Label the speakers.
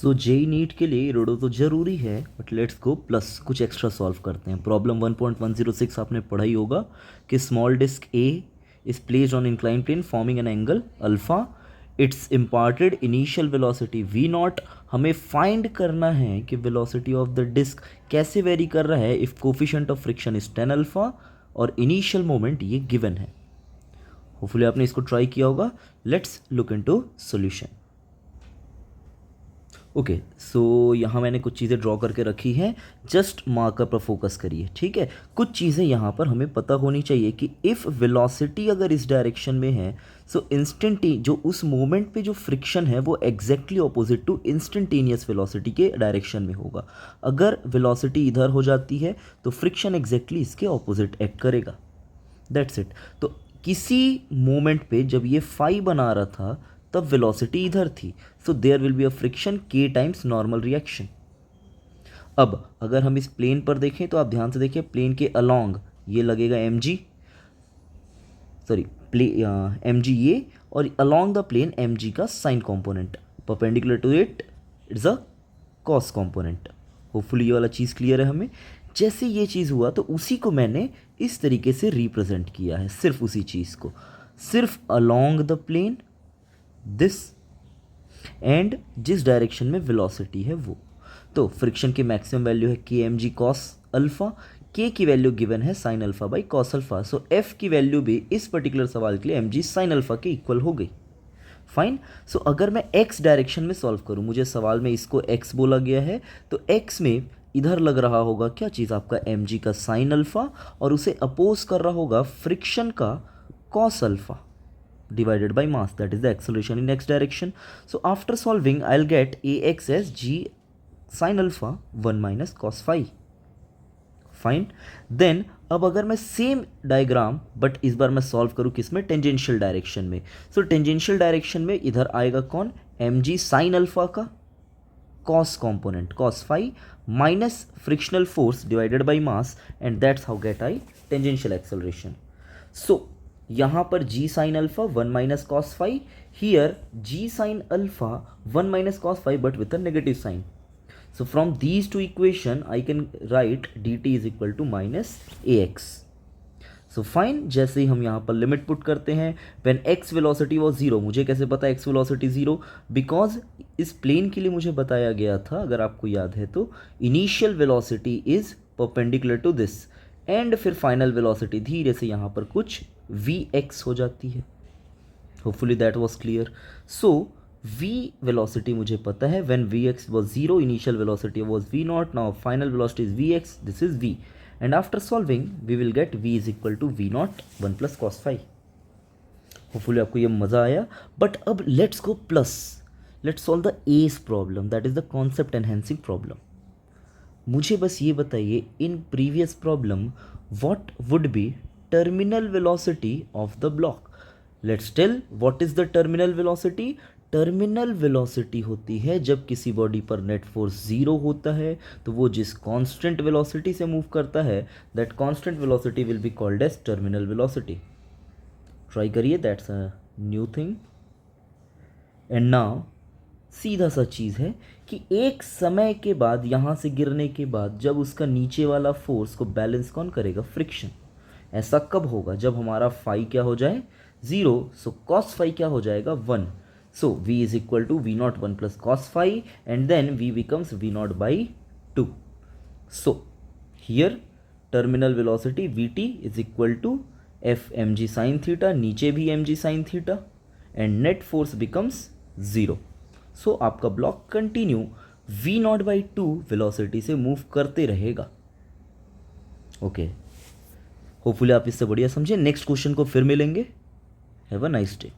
Speaker 1: सो JEE NEET के लिए रोडो तो जरूरी है, बट लेट्स गो प्लस कुछ एक्स्ट्रा सॉल्व करते हैं। प्रॉब्लम 1.106 आपने पढ़ा ही होगा कि small disc A is placed on incline plane forming an angle alpha, it's imparted initial velocity V naught. हमें फाइंड करना है कि वेलोसिटी ऑफ द डिस्क कैसे वेरी कर रहा है if coefficient of friction is 10 alpha और इनिशियल मोमेंट ये गिवन है। होपफुली आपने इसको ट्राई किया होगा। Let's look into solution. Okay, so यहाँ मैंने कुछ चीज़ें ड्रॉ करके रखी हैं, जस्ट मार्कर पर फोकस करिए, ठीक है। कुछ चीज़ें यहाँ पर हमें पता होनी चाहिए कि इफ़ वेलोसिटी अगर इस डायरेक्शन में है, सो इंस्टेंटी जो उस मोमेंट पे जो फ्रिक्शन है वो exactly opposite to instantaneous velocity के डायरेक्शन में होगा। अगर वेलोसिटी इधर हो जाती है तो फ्रिक्शन एग्जैक्टली इसके ऑपोजिट एक्ट करेगा, दैट्स इट। तो किसी मोमेंट पे जब ये फाई बना रहा था तब वेलोसिटी इधर थी, so there will be a friction के टाइम्स नॉर्मल रिएक्शन। अब अगर हम इस प्लेन पर देखें तो आप ध्यान से देखिए, प्लेन के अलोंग ये लगेगा mg, सॉरी mg ये, और अलोंग द प्लेन mg का sine component, perpendicular to it it's a cos component. Hopefully ये वाला चीज़ क्लियर है हमें। जैसे ये चीज़ हुआ तो उसी को मैंने इस तरीके से रिप्रेजेंट किया है, सिर्फ उसी चीज़ को, सिर्फ along the plane this and जिस डायरेक्शन में वेलोसिटी है वो। तो फ्रिक्शन की मैक्सिमम वैल्यू है के एम जी कॉस अल्फा, के की वैल्यू गिवन है sine alpha by cos alpha, so F की वैल्यू भी इस पर्टिकुलर सवाल के लिए एम जी साइन अल्फा के इक्वल हो गई। फाइन। सो अगर मैं एक्स डायरेक्शन में सॉल्व करूं, मुझे सवाल में इसको एक्स बोला गया है, तो एक्स में इधर लग रहा होगा क्या चीज़, आपका एम जी का साइन अल्फा, और उसे अपोज कर रहा होगा फ्रिक्शन का cos alpha divided by mass, that is the acceleration in x direction. So after solving I'll get ax as g sin alpha 1 minus cos phi. Fine. Then अब अगर मैं same diagram but इस बार मैं solve करूँ किस में, tangential direction में, सो tangential direction में इधर आएगा कौन, एम जी साइन अल्फा का cos component cos phi minus frictional force divided by mass, and that's how get I tangential acceleration. So यहाँ पर g sine alpha 1 minus cos phi, here g sine alpha 1 minus cos phi but with a negative sign. So from these two equation I can write dt is equal to minus ax. So fine, जैसे ही हम यहाँ पर limit put करते हैं, when x velocity was 0, मुझे कैसे पता x velocity 0, because इस प्लेन के लिए मुझे बताया गया था, अगर आपको याद है तो, initial velocity is perpendicular to this, and फिर फाइनल वेलोसिटी धीरे से यहाँ पर कुछ vx हो जाती है। Hopefully that was clear. So v velocity मुझे पता है, when vx was 0, initial velocity was v0, now final velocity is vx, this is v, and after solving we will get v is equal to v0 1 plus cos phi. Hopefully आपको ये मज़ा आया। But अब let's go plus, let's solve the S problem, that is the concept enhancing problem. मुझे बस ये बताइए, in previous problem what would be terminal velocity of the block. Let's tell what is the terminal velocity. Terminal velocity होती है जब किसी body पर net force 0 होता है, तो वो जिस कांस्टेंट वेलोसिटी से मूव करता है, that constant velocity will be called as terminal velocity. Try करिए, that's a new thing. And now सीधा सा चीज़ है कि एक समय के बाद, यहाँ से गिरने के बाद, जब उसका नीचे वाला फोर्स को बैलेंस कौन करेगा, फ्रिक्शन। ऐसा कब होगा, जब हमारा फाई क्या हो जाए 0, सो कॉस फाई क्या हो जाएगा 1, so v is equal to v0 1 plus cos phi, and then v becomes v0 by 2. So here terminal velocity vt is equal to f mg sin theta, नीचे भी mg sin theta, and net force becomes 0. So आपका block continue v0 by 2 velocity से move करते रहेगा। Okay, hopefully आप इससे बढ़िया समझे। नेक्स्ट क्वेश्चन को फिर मिलेंगे। Have a nice day.